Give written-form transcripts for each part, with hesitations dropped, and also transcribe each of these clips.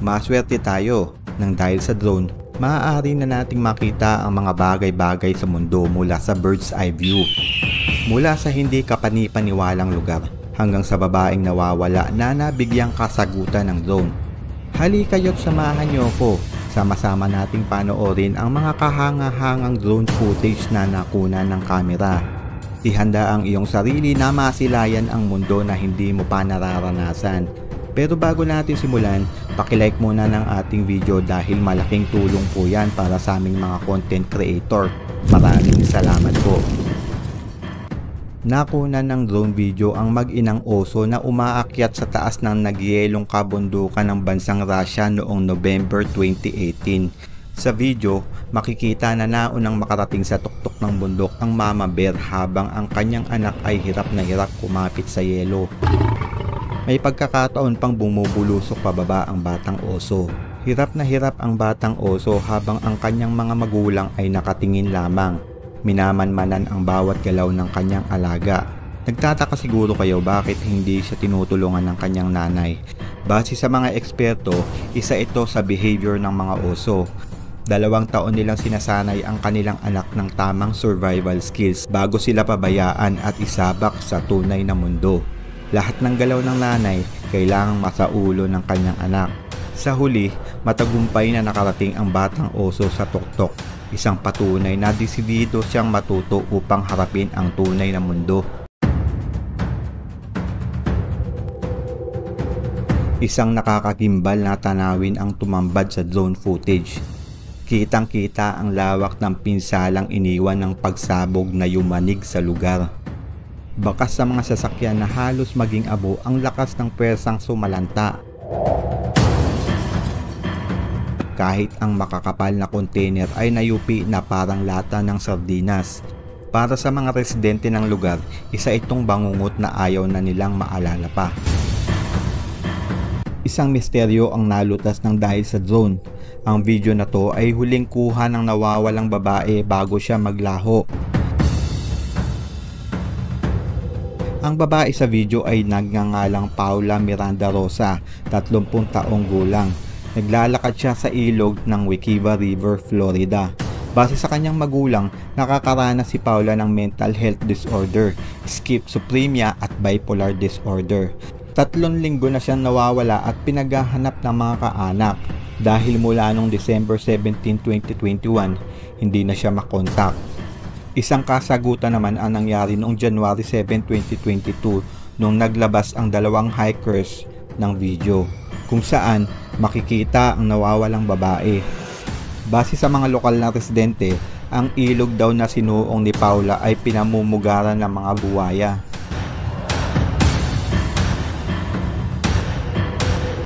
Maswerte tayo nang dahil sa drone, maaari na nating makita ang mga bagay-bagay sa mundo mula sa bird's eye view. Mula sa hindi kapani-paniwalang lugar hanggang sa babaeng nawawala na nabigyang kasagutan ng drone. Halika't samahan niyo ako. Sama-sama nating panoorin ang mga kahanga-hangang drone footage na nakuna ng kamera. Ihanda ang iyong sarili na masilayan ang mundo na hindi mo pa nararanasan. Pero bago natin simulan, paki-like muna ng ating video dahil malaking tulong po yan para sa aming mga content creator. Maraming salamat po. Nakuna ng drone video ang mag-inang oso na umaakyat sa taas ng nagyelong kabundukan ng bansang Russia noong November 2018. Sa video, makikita na naunang makarating sa tuktok ng bundok ang mama bear habang ang kanyang anak ay hirap na hirap kumapit sa yelo. May pagkakataon pang bumubulusok pababa ang batang oso. Hirap na hirap ang batang oso habang ang kanyang mga magulang ay nakatingin lamang. Minamanmanan ang bawat galaw ng kanyang alaga. Nagtataka siguro kayo bakit hindi siya tinutulungan ng kanyang nanay. Base sa mga eksperto, isa ito sa behavior ng mga oso. 2 taon nilang sinasanay ang kanilang anak ng tamang survival skills bago sila pabayaan at isabak sa tunay na mundo. Lahat ng galaw ng nanay kailangang masaulo ng kanyang anak. Sa huli, matagumpay na nakarating ang batang oso sa tuktok. Isang patunay na desidido siyang matuto upang harapin ang tunay na mundo. Isang nakakagimbal na tanawin ang tumambad sa drone footage. Kitang-kita ang lawak ng pinsalang iniwan ng pagsabog na yumanig sa lugar. Bakas sa mga sasakyan na halos maging abo ang lakas ng pwersang sumalanta. Kahit ang makakapal na container ay nayupi na parang lata ng sardinas. Para sa mga residente ng lugar, isa itong bangungot na ayaw na nilang maalala pa. Isang misteryo ang nalutas ng dahil sa drone. Ang video na to ay huling kuha ng nawawalang babae bago siya maglaho. Ang babae sa video ay nagngangalang Paula Miranda Rosa, 30 taong gulang. Naglalakad siya sa ilog ng Wekiva River, Florida. Base sa kanyang magulang, nakakaranas si Paula ng mental health disorder, schizophrenia at bipolar disorder. 3 linggo na siyang nawawala at pinaghahanap ng mga kaanak. Dahil mula noong December 17, 2021, hindi na siya makontak. Isang kasagutan naman ang nangyari noong January 7, 2022 nung naglabas ang 2 hikers ng video kung saan makikita ang nawawalang babae. Base sa mga lokal na residente, ang ilog daw na sinuong ni Paula ay pinamumugaran ng mga buwaya.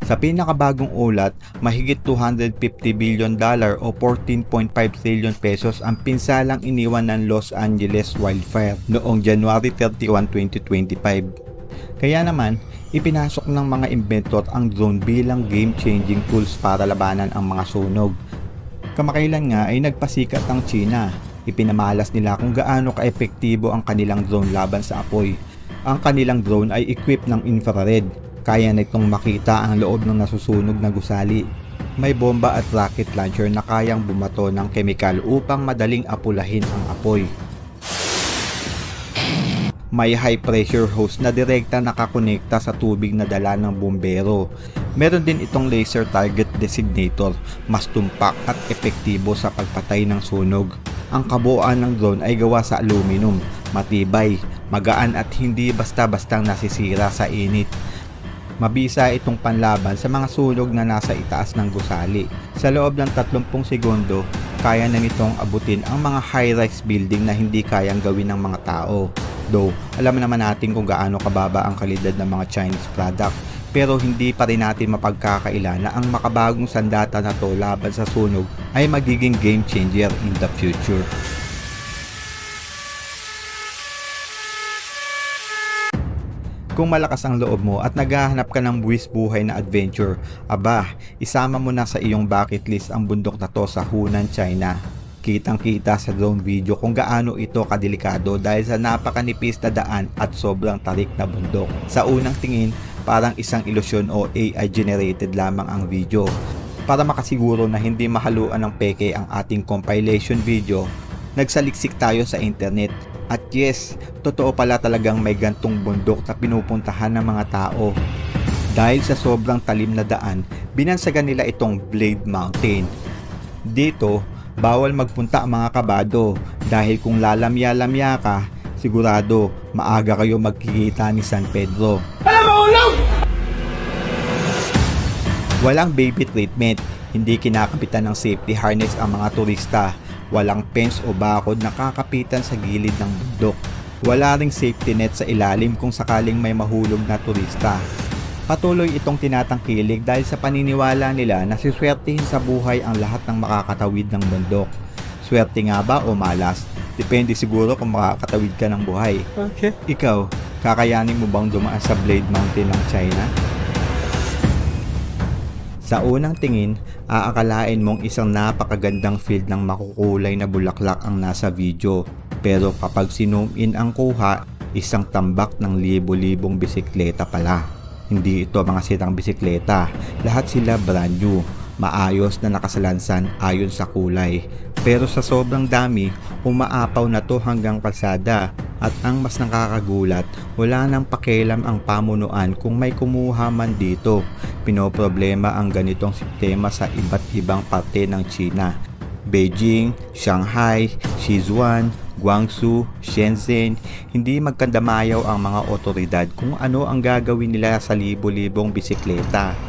Sa pinakabagong ulat, mahigit $250 billion o 14.5 trillion pesos ang pinsalang iniwan ng Los Angeles wildfire noong January 31, 2025. Kaya naman, ipinasok ng mga inventor ang drone bilang game-changing tools para labanan ang mga sunog. Kamakailan nga ay nagpasikat ang China. Ipinamalas nila kung gaano ka-epektibo ang kanilang drone laban sa apoy. Ang kanilang drone ay equipped ng infrared. Kaya nitong makita ang loob ng nasusunog na gusali. May bomba at rocket launcher na kayang bumato ng kemikal upang madaling apulahin ang apoy. May high pressure hose na direkta nakakonekta sa tubig na dala ng bumbero. Meron din itong laser target designator, mas tumpak at epektibo sa pagpatay ng sunog. Ang kabuuan ng drone ay gawa sa aluminum, matibay, magaan at hindi basta-bastang nasisira sa init. Mabisa itong panlaban sa mga sunog na nasa itaas ng gusali. Sa loob ng 30 segundo, kaya na nitong abutin ang mga high-rise building na hindi kayang gawin ng mga tao. Though, alam naman natin kung gaano kababa ang kalidad ng mga Chinese product, pero hindi pa rin natin mapagkakaila na ang makabagong sandata na to laban sa sunog ay magiging game changer in the future. Kung malakas ang loob mo at naghahanap ka ng buwis buhay na adventure, aba, isama mo na sa iyong bucket list ang bundok na to sa Hunan, China. Kitang-kita sa drone video kung gaano ito kadelikado dahil sa napakanipis na daan at sobrang tarik na bundok. Sa unang tingin, parang isang ilusyon o AI generated lamang ang video. Para makasiguro na hindi mahaluan ng peke ang ating compilation video, nagsaliksik tayo sa internet. At yes, totoo pala talagang may gantong bundok na pinupuntahan ng mga tao. Dahil sa sobrang talim na daan, binansagan nila itong Blade Mountain. Dito, bawal magpunta ang mga kabado dahil kung lalamya-lamya ka, sigurado maaga kayo magkikita ni San Pedro. Walang baby treatment, hindi kinakapitan ng safety harness ang mga turista, walang fence o bakod na kakapitan sa gilid ng bundok. Wala ring safety net sa ilalim kung sakaling may mahulog na turista. Patuloy itong tinatangkilik dahil sa paniniwala nila na siswertihin sa buhay ang lahat ng makakatawid ng bundok. Swerte nga ba o malas? Depende siguro kung makakatawid ka ng buhay. Okay. Ikaw, kakayanin mo bang dumaan sa Blade Mountain ng China? Sa unang tingin, aakalain mong isang napakagandang field ng makukulay na bulaklak ang nasa video. Pero kapag sinoom in ang kuha, isang tambak ng libo-libong bisikleta pala. Hindi ito mga sirang bisikleta, lahat sila brand new, maayos na nakasalansan ayon sa kulay. Pero sa sobrang dami, umaapaw na to hanggang kalsada. At ang mas nakakagulat, wala nang pakialam ang pamunuan kung may kumuha man dito. Pinoproblema ang ganitong sistema sa iba't ibang parte ng China. Beijing, Shanghai, Sichuan, Guangzhou, Shenzhen, hindi magkandamayaw ang mga otoridad kung ano ang gagawin nila sa libo-libong bisikleta.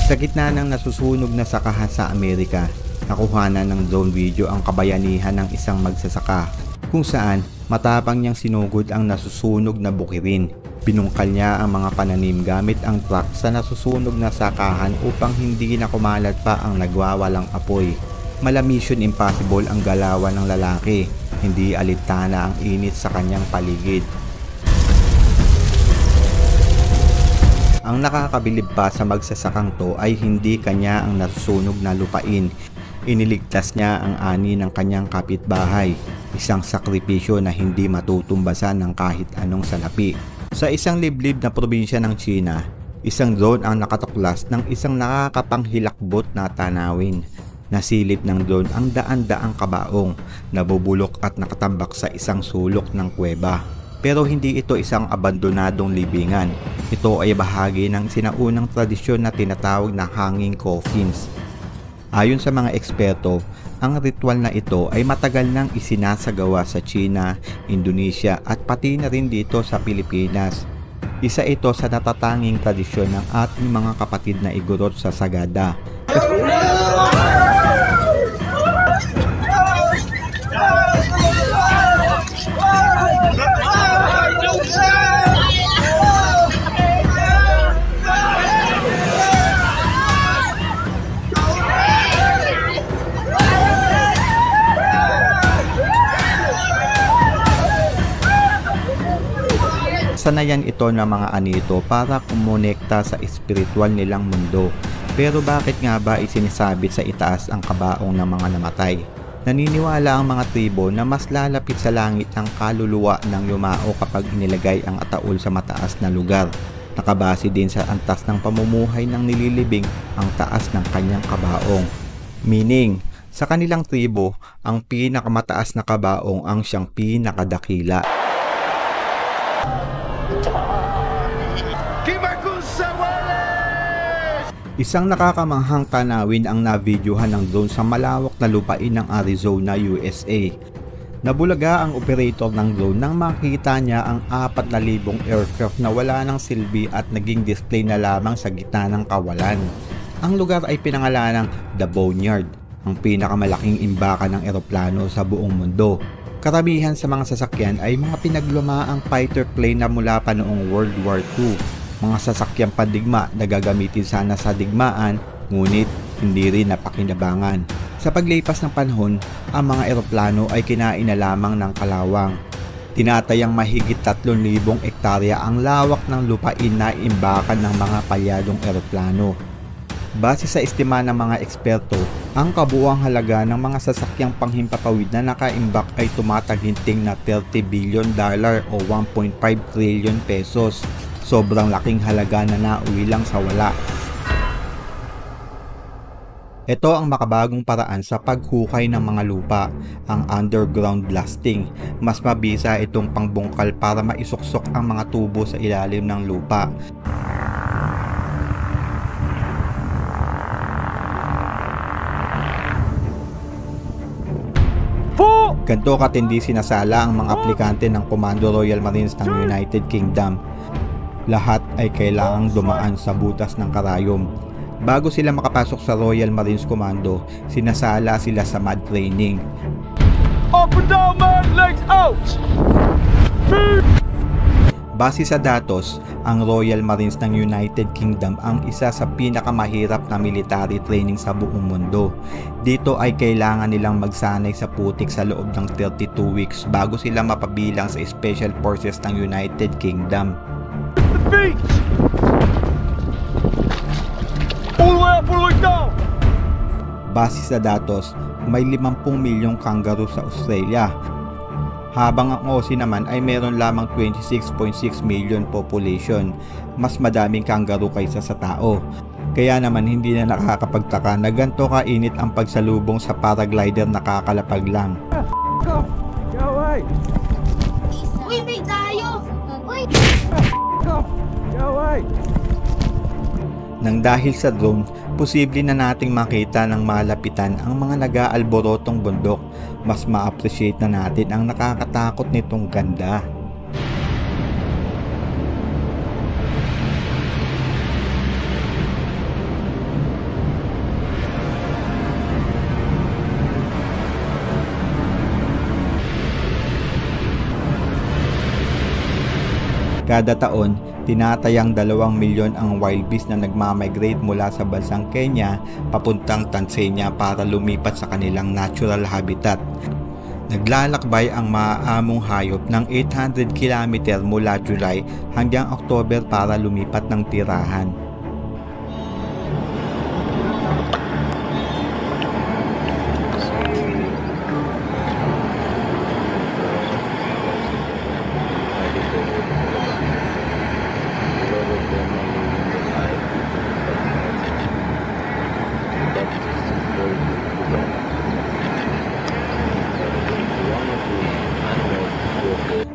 Sa gitna ng nasusunog na sakahan sa Amerika, nakuhanan ng drone video ang kabayanihan ng isang magsasaka kung saan matapang niyang sinugod ang nasusunog na bukirin. Binungkal niya ang mga pananim gamit ang truck sa nasusunog na sakahan upang hindi na kumalat pa ang nagwawalang apoy. Mala mission impossible ang galawan ng lalaki, hindi alintana ang init sa kanyang paligid. Ang nakakabilib pa sa magsasakang to ay hindi kanya ang nasusunog na lupain. Iniligtas niya ang ani ng kanyang kapitbahay, isang sakripisyo na hindi matutumbasan ng kahit anong salapi. Sa isang liblib na probinsya ng China, isang drone ang nakatuklas ng isang nakakapanghilakbot na tanawin. Nasilip ng drone ang daan-daang kabaong, nabubulok at nakatambak sa isang sulok ng kuweba. Pero hindi ito isang abandonadong libingan. Ito ay bahagi ng sinaunang tradisyon na tinatawag na hanging coffins. Ayon sa mga eksperto, ang ritual na ito ay matagal nang isinasagawa sa China, Indonesia at pati na rin dito sa Pilipinas. Isa ito sa natatanging tradisyon ng ating mga kapatid na igorot sa Sagada. Sanayan ito ng mga anito para kumonekta sa espiritual nilang mundo. Pero bakit nga ba isinisabit sa itaas ang kabaong ng mga namatay? Naniniwala ang mga tribo na mas lalapit sa langit ang kaluluwa ng yumao kapag inilagay ang ataol sa mataas na lugar. Nakabase din sa antas ng pamumuhay ng nililibing ang taas ng kanyang kabaong. Meaning, sa kanilang tribo, ang pinakamataas na kabaong ang siyang pinakadakila. Isang nakakamanghang tanawin ang navideohan ng drone sa malawak na lupain ng Arizona, USA. Nabulaga ang operator ng drone nang makita niya ang 4,000 aircraft na wala ng silbi at naging display na lamang sa gitna ng kawalan. Ang lugar ay pinangalan ng The Boneyard, ang pinakamalaking imbakan ng eroplano sa buong mundo. Karamihan sa mga sasakyan ay mga pinaglumaang fighter plane na mula pa noong World War II. Mga sasakyang pandigma na gagamitin sana sa digmaan, ngunit hindi rin napakinabangan. Sa paglipas ng panahon, ang mga eroplano ay kinain na lamang ng kalawang. Tinatayang mahigit 3,000 hektarya ang lawak ng lupain na imbakan ng mga palyadong eroplano. Base sa estima ng mga eksperto, ang kabuuang halaga ng mga sasakyang panghimpapawid na nakaimbak ay tumataginting na $30 billion o 1.5 trillion pesos. Sobrang laking halaga na nauwi lang sa wala. Ito ang makabagong paraan sa paghukay ng mga lupa, ang underground blasting. Mas mabisa itong pangbungkal para maisuksok ang mga tubo sa ilalim ng lupa. Ganito katindi sinasala ang mga aplikante ng Komando Royal Marines ng United Kingdom. Lahat ay kailangang dumaan sa butas ng karayom. Bago sila makapasok sa Royal Marines Commando, sinasala sila sa MAD training. Up and down, man! Legs out! Base sa datos, ang Royal Marines ng United Kingdom ang isa sa pinakamahirap na military training sa buong mundo. Dito ay kailangan nilang magsanay sa putik sa loob ng 32 weeks bago sila mapabilang sa Special Forces ng United Kingdom. Base sa datos, may 50 milyong kangaroo sa Australia, habang ang Aussie naman ay meron lamang 26.6 million population. Mas madaming kangaroo kaysa sa tao. Kaya naman hindi na nakakapagtaka na ganito kainit ang pagsalubong sa paraglider na kakalapag lang. Uy, may tayo! Uy! Nang dahil sa drone, posible na nating makita ng malapitan ang mga nag-aalborotong bundok. Mas ma-appreciate na natin ang nakakatakot nitong ganda. Kada taon, tinatayang 2 milyon ang wild beast na nagmamigrate mula sa bansang Kenya papuntang Tanzania para lumipat sa kanilang natural habitat. Naglalakbay ang maaamong hayop ng 800 km mula July hanggang October para lumipat ng tirahan.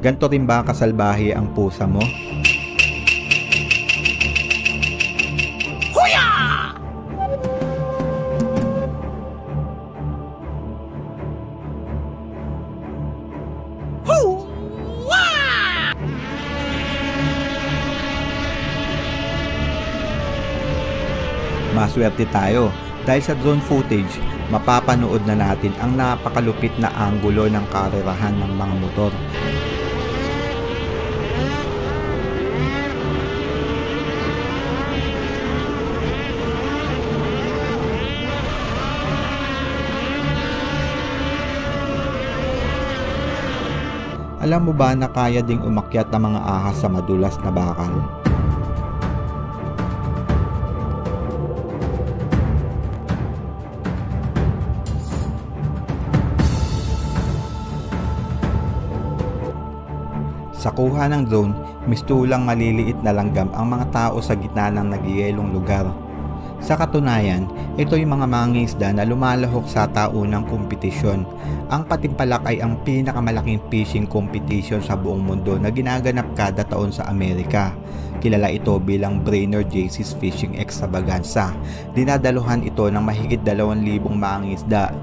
Ganto rin ba kasalbahe ang pusa mo? Huya! Huwa! Maswerte tayo dahil sa drone footage, mapapanood na natin ang napakalupit na anggulo ng karerahan ng mga motor. Alam mo ba na kaya ding umakyat ng mga ahas sa madulas na bakal? Sa kuha ng drone, mistulang maliliit na langgam ang mga tao sa gitna ng nagyayelong lugar. Sa katunayan, ito yung mga mangingisda na lumalahok sa taunang kompetisyon. Ang Patimpalak ay ang pinakamalaking fishing competition sa buong mundo na ginaganap kada taon sa Amerika. Kilala ito bilang Brainerd JC's Fishing Extravaganza. Dinadaluhan ito ng mahigit 2,000 mangingisda.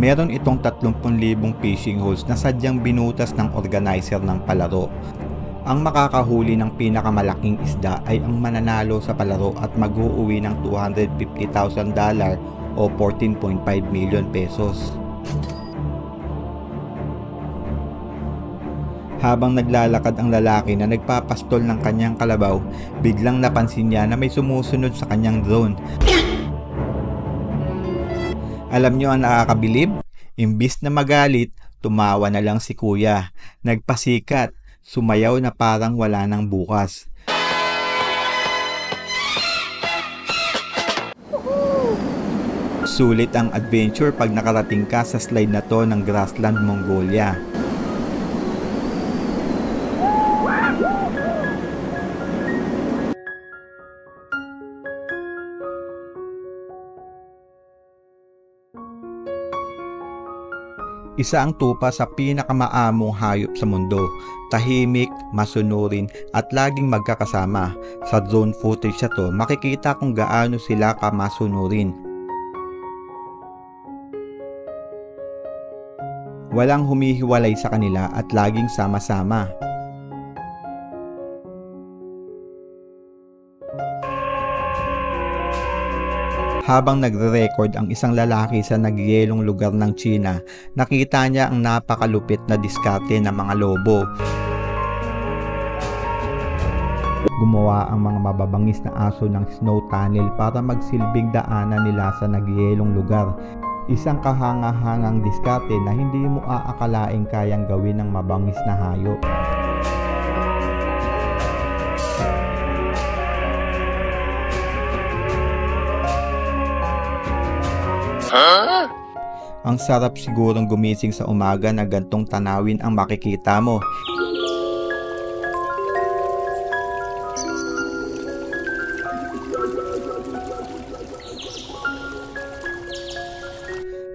Meron itong 30,000 fishing holes na sadyang binutas ng organizer ng palaro. Ang makakahuli ng pinakamalaking isda ay ang mananalo sa palaro at mag-uuwi ng $250,000 o 14.5 million pesos. Habang naglalakad ang lalaki na nagpapastol ng kanyang kalabaw, biglang napansin niya na may sumusunod sa kanyang drone. Alam niyo ang nakakabilib? Imbis na magalit, tumawa na lang si kuya. Nagpasikat. Sumayaw na parang wala nang bukas. Sulit ang adventure pag nakarating ka sa slide na to ng Grassland, Mongolia. Isa ang tupa sa pinakamaamong hayop sa mundo. Tahimik, masunurin at laging magkakasama. Sa drone footage na to, makikita kung gaano sila kamasunurin. Walang humihiwalay sa kanila at laging sama-sama. Habang nagre-record ang isang lalaki sa nagyelong lugar ng China, nakita niya ang napakalupit na diskarte ng mga lobo. Gumawa ang mga mababangis na aso ng snow tunnel para magsilbing daanan nila sa nagyelong lugar. Isang kahanga-hangang diskarte na hindi mo aakalaing kayang gawin ng mabangis na hayop. Ang sarap sigurong gumising sa umaga na gantong tanawin ang makikita mo.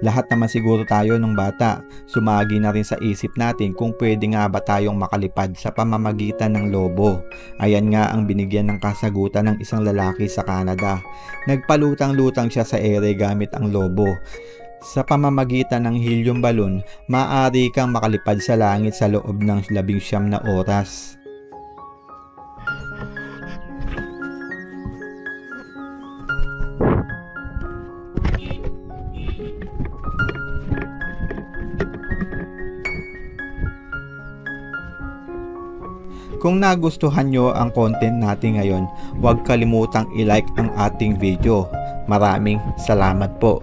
Lahat naman siguro tayo nung bata, sumagi na rin sa isip natin kung pwede nga ba tayong makalipad sa pamamagitan ng lobo. Ayan nga ang binigyan ng kasagutan ng isang lalaki sa Canada. Nagpalutang-lutang siya sa ere gamit ang lobo. Sa pamamagitan ng helium balloon, maaari kang makalipad sa langit sa loob ng 19 na oras. Kung nagustuhan nyo ang content natin ngayon, huwag kalimutang i-like ang ating video. Maraming salamat po.